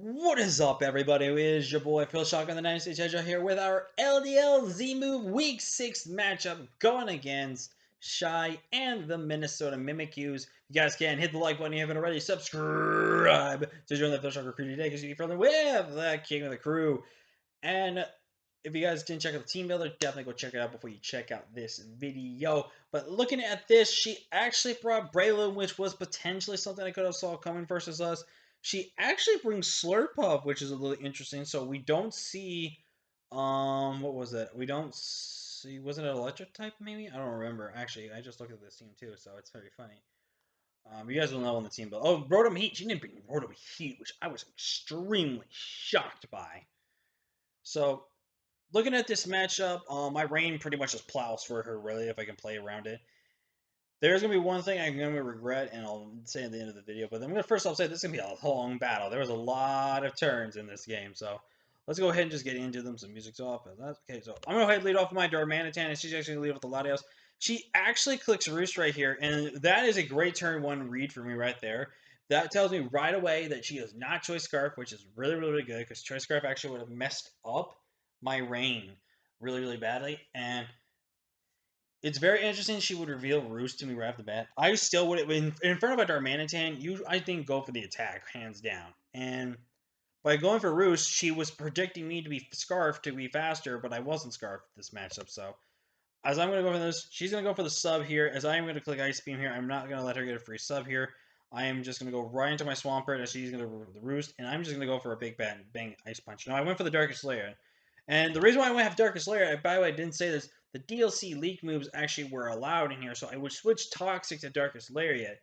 What is up, everybody? It is your boy Phil Shotgun the 96 Edge here with our LDL Z Move Week 6 matchup going against Shy and the Minnesota Mimikyus. You guys can hit the like button if you haven't already. Subscribe to join the Phil Shotgun crew today because you can be further with the King of the Crew. And if you guys didn't check out the team builder, definitely go check it out before you check out this video. But looking at this, she actually brought Braylon, which was potentially something I could have saw coming versus us. She actually brings Slurpuff, which is a little interesting. So we don't see, what was it? We don't see, was it an electric type maybe? I don't remember. Actually, I just looked at this team too, so it's very funny. You guys will know on the team build. Oh, Rotom Heat. She didn't bring Rotom Heat, which I was extremely shocked by. So looking at this matchup, my rain pretty much just plows for her, really, if I can play around it. There's going to be one thing I'm going to regret, and I'll say at the end of the video, but first I'll say this is going to be a long battle. There was a lot of turns in this game, so let's go ahead and just get into them. Some music's off. Okay, so I'm going to go ahead and lead off with my Darmanitan, and she's actually going to lead off with the Latios. She actually clicks Roost right here, and that is a great turn one read for me right there. That tells me right away that she does not Choice Scarf, which is really, really good, because Choice Scarf actually would have messed up my rain really, really badly, and it's very interesting she would reveal Roost to me right off the bat. I still would, in front of a Darmanitan, I think go for the attack, hands down. And by going for Roost, she was predicting me to be Scarfed to be faster, but I wasn't Scarfed this matchup. So as I'm going to go for this, she's going to go for the sub here. As I am going to click Ice Beam here, I'm not going to let her get a free sub here. I am just going to go right into my Swampert as she's going to go for the Roost, and I'm just going to go for a big bang Ice Punch. Now, I went for the Darkest Layer. And the reason why I went have Darkest Layer, by the way, I didn't say this, the DLC leak moves actually were allowed in here, so I would switch Toxic to Darkest Layer yet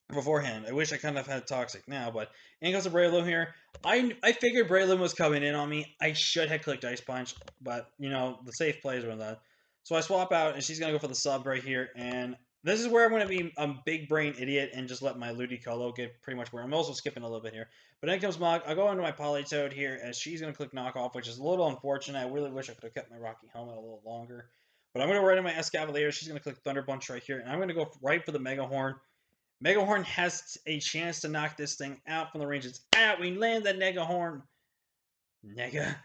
beforehand. I wish I kind of had Toxic now, but in goes to Breloom here. I figured Breloom was coming in on me. I should have clicked Ice Punch, but, the safe plays were that. So I swap out, and she's going to go for the sub right here, and this is where I'm going to be a big brain idiot and just let my Ludicolo get pretty much where I'm also skipping a little bit here. But then comes Mog. I'll go into my Politoed here as she's going to click Knockoff, which is a little unfortunate. I really wish I could have kept my Rocky Helmet a little longer. But I'm going to go right into my Escavalier. She's going to click Thunder Punch right here, and I'm going to go right for the Mega Horn. Mega Horn has a chance to knock this thing out from the range. It's out. We land that Mega Horn. Nega.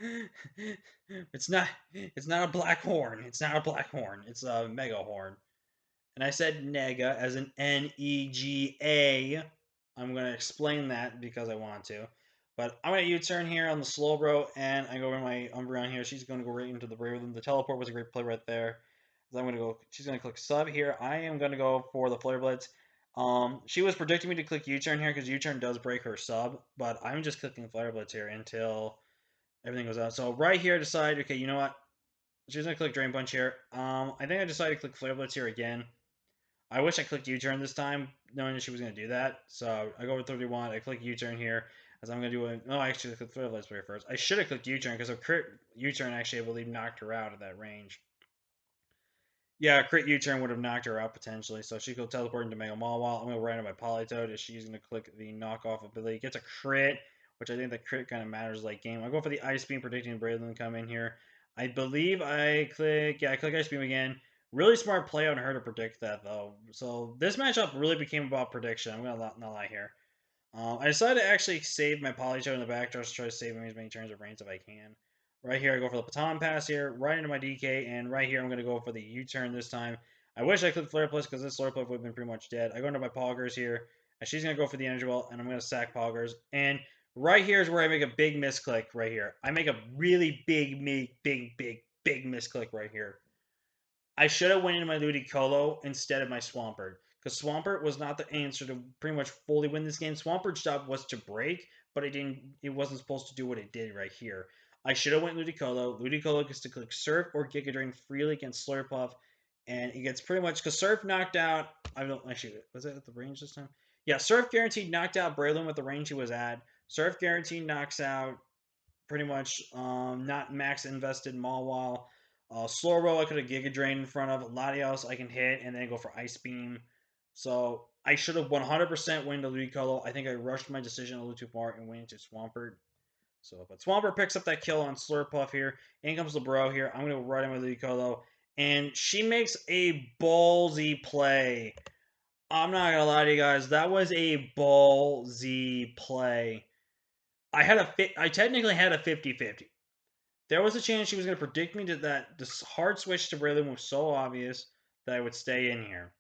It's not a black horn. It's not a black horn. It's a Mega Horn. And I said Nega as an N-E-G-A. I'm going to explain that because I want to. But I'm going to U-turn here on the Slowbro, and I go over my Umbreon here. She's going to go right into the Brave. The teleport was a great play right there. So I'm going to go. She's going to click sub here. I am going to go for the Flare Blitz. She was predicting me to click U-turn here because U-turn does break her sub, but I'm just clicking Flare Blitz here until everything goes out. So right here, decide. Okay, you know what? She's going to click Drain Punch here. I think I decided to click Flare Blitz here again. I wish I clicked U-turn this time, knowing that she was going to do that. So I go with 31. I click U-turn here, as I'm going to do a... No, I actually clicked Flare Blitz first. I should have clicked U-turn, because a crit U-turn actually, I believe, knocked her out of that range. Yeah, a crit U-turn would have knocked her out, potentially. So she could teleport into Mega Mawile. I'm going to run into my Politoed, as she's going to click the knockoff ability. Gets a crit, which I think the crit kind of matters late game. I go for the Ice Beam, predicting Braylon to come in here. I believe I click... Yeah, I click Ice Beam again. Really smart play on her to predict that, though. So this matchup really became about prediction. I'm going to not lie here. I decided to actually save my Politoed in the back just to try to save as many turns of range if I can. Right here, I go for the Baton Pass here, right into my DK, and right here, I'm going to go for the U-turn this time. I wish I clicked Flare Plus because this Flare Plus would have been pretty much dead. I go into my Poggers here, and she's going to go for the Energy Ball, and I'm going to sack Poggers. And right here is where I make a big misclick right here. I make a really big misclick right here. I should have went into my Ludicolo instead of my Swampert, because Swampert was not the answer to pretty much fully win this game. Swampert's job was to break, but it wasn't supposed to do what it did right here. I should have went Ludicolo. Ludicolo gets to click Surf or Giga Drain freely against Slurpuff, and it gets pretty much, because Surf knocked out, I don't actually, was it at the range this time? Yeah, Surf guaranteed knocked out Braylon with the range he was at. Surf guaranteed knocks out pretty much not max invested Mawile. Slowbro, I could have Giga Drain in front of. Latios, I can hit and then go for Ice Beam. So I should have 100% went to Ludicolo. I think I rushed my decision a little too far and went into Swampert. So, but Swampert picks up that kill on Slurpuff here. In comes LeBro here. I'm going to go right in with Ludicolo. And she makes a ballsy play. I'm not going to lie to you guys. That was a ballsy play. I technically had a 50-50. There was a chance she was going to predict me that this hard switch to Breloom was so obvious that I would stay in here.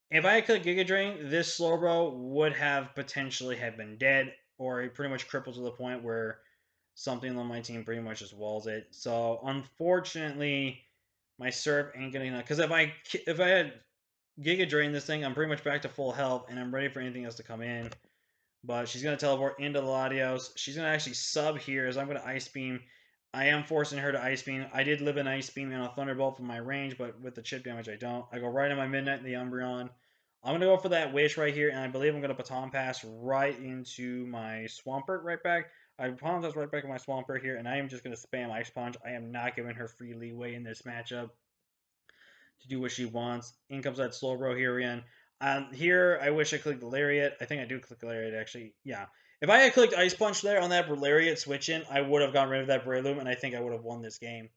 If I had clicked Giga Drain, this Slowbro would have potentially have been dead, or pretty much crippled to the point where something on my team pretty much just walls it. So unfortunately, my serve ain't gonna because if I had Giga Drain this thing, I'm pretty much back to full health and I'm ready for anything else to come in. But she's going to teleport into the Latios. She's going to actually sub here as I'm going to Ice Beam. I am forcing her to Ice Beam. I did live an Ice Beam and a Thunderbolt from my range, but with the chip damage, I don't. I go right on my Midnight and the Umbreon. I'm going to go for that Wish right here, and I believe I'm going to Baton Pass right into my Swampert right back. I Baton Pass right back in my Swampert here, and I am just going to spam Ice Punch. I am not giving her free leeway in this matchup to do what she wants. In comes that Slowbro here again. Here, I wish I clicked Lariat. I think I do click Lariat, actually. Yeah. If I had clicked Ice Punch there on that Lariat switch in, I would have gotten rid of that Breloom, and I think I would have won this game.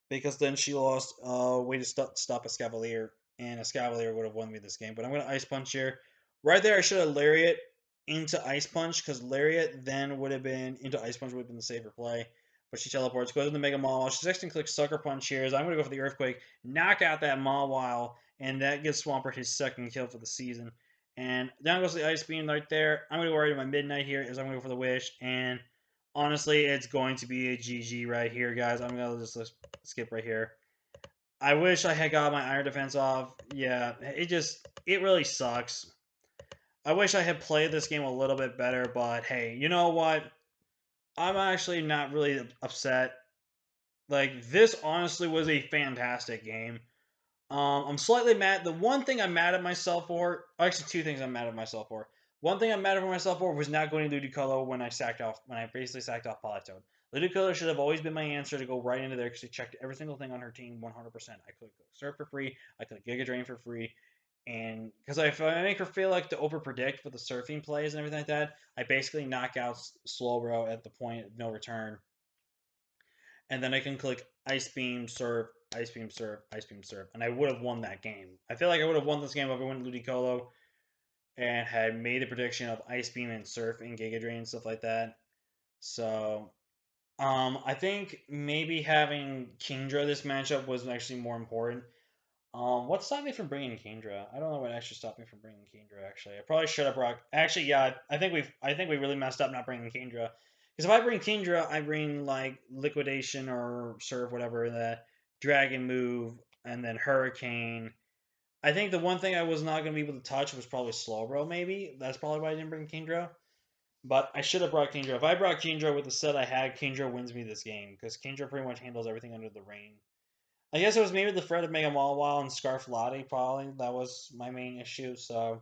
Because then she lost a way to stop a Scavalier, and a Scavalier would have won me this game. But I'm going to Ice Punch here. Right there, I should have Lariat into Ice Punch, because Lariat then would have been into Ice Punch, would have been the safer play. But she teleports, goes into Mega Mawile. She's actually going to click Sucker Punch here. So I'm going to go for the Earthquake, knock out that Mawile, and that gives Swampert his second kill for the season. And down goes the Ice Beam right there. I'm going to go right to my Midnight here as I'm going to go for the Wish. And honestly, it's going to be a GG right here, guys. I'm going to just skip right here. I wish I had got my Iron Defense off. Yeah, it really sucks. I wish I had played this game a little bit better, but hey, you know what? I'm actually not really upset. Like, this honestly was a fantastic game. I'm slightly mad. The one thing I'm mad at myself for, actually, two things I'm mad at myself for. One thing I'm mad at myself for was not going Ludicolo when I basically sacked off Politoed. Ludicolo should have always been my answer to go right into there because he checked every single thing on her team 100%. I could Surf for free, I could Giga Drain for free, and because if I make her feel like to over predict with the surfing plays and everything like that, I basically knock out Slowbro at the point of no return, and then I can click Ice Beam, Serve, Ice Beam, Serve, Ice Beam, Serve, and I would have won that game. I feel like I would have won this game if I went Ludicolo and had made the prediction of Ice Beam and Surf and Giga Drain and stuff like that. So, I think maybe having Kingdra this matchup was actually more important. What stopped me from bringing Kingdra? I don't know what actually stopped me from bringing Kingdra. Actually, I probably should have brought. Actually, yeah, I think we really messed up not bringing Kingdra. Because if I bring Kingdra, I bring like Liquidation or Serve, whatever the Dragon move, and then Hurricane. I think the one thing I was not going to be able to touch was probably Slowbro. Maybe that's probably why I didn't bring Kingdra. But I should have brought Kingdra. If I brought Kingdra with the set I had, Kingdra wins me this game because Kingdra pretty much handles everything under the rain. I guess it was maybe the threat of Mega Mawile and Scarf Lottie, probably. That was my main issue, so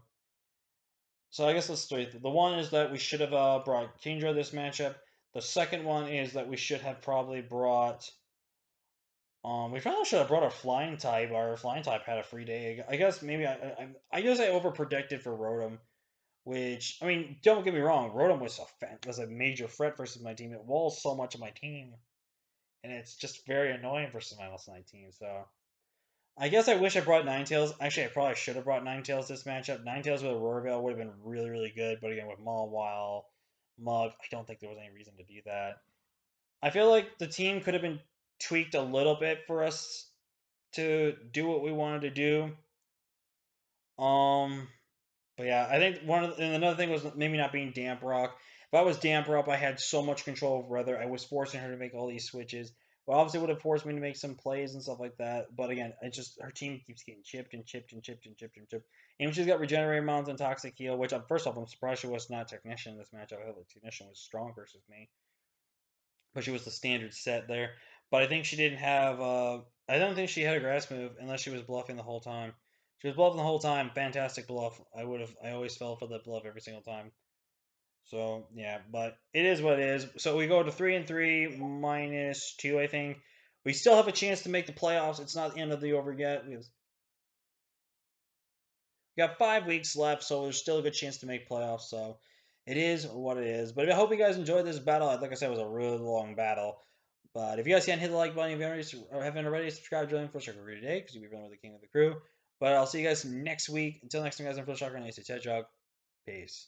I guess let's do it. The one is that we should have brought Kingdra this matchup. The second one is that we should have probably brought... we probably should have brought our Flying type. Our Flying type had a free day. I guess maybe I guess I overpredicted for Rotom, which, I mean, don't get me wrong, Rotom was a major threat versus my team. It walls so much of my team, and it's just very annoying versus my team, so... I guess I wish I brought Ninetales. Actually, I probably should have brought Ninetales this matchup. Ninetales with a Roar Veil would have been really, really good. But again, with Mawile, Mug, I don't think there was any reason to do that. I feel like the team could have been tweaked a little bit for us to do what we wanted to do. Um, but yeah, I think and another thing was maybe not being Damp Rock. If I was Damp Rock, I had so much control over whether I was forcing her to make all these switches. Well, obviously, it would have forced me to make some plays and stuff like that. But again, it just her team keeps getting chipped and chipped and chipped and chipped and chipped. And she's got Regenerator Mounts and Toxic Heal, which first off, I'm surprised she was not Technician in this matchup. I thought the Technician was strong versus me, but she was the standard set there. But I think she didn't have. I don't think she had a Grass move unless she was bluffing the whole time. She was bluffing the whole time. Fantastic bluff. I would have. I always fell for that bluff every single time. So yeah, but it is what it is. So we go to 3-3 -2, I think. We still have a chance to make the playoffs. It's not the end of the over yet. We got 5 weeks left, so there's still a good chance to make playoffs. So it is what it is. But I hope you guys enjoyed this battle. Like I said, it was a really long battle. But if you guys can, hit the like button. If you haven't already, subscribe, join for Sugar Crew today because you'll be running with the king of the crew. But I'll see you guys next week. Until next time, guys, I'm Phil Shocker and I say Ted Jog. Peace.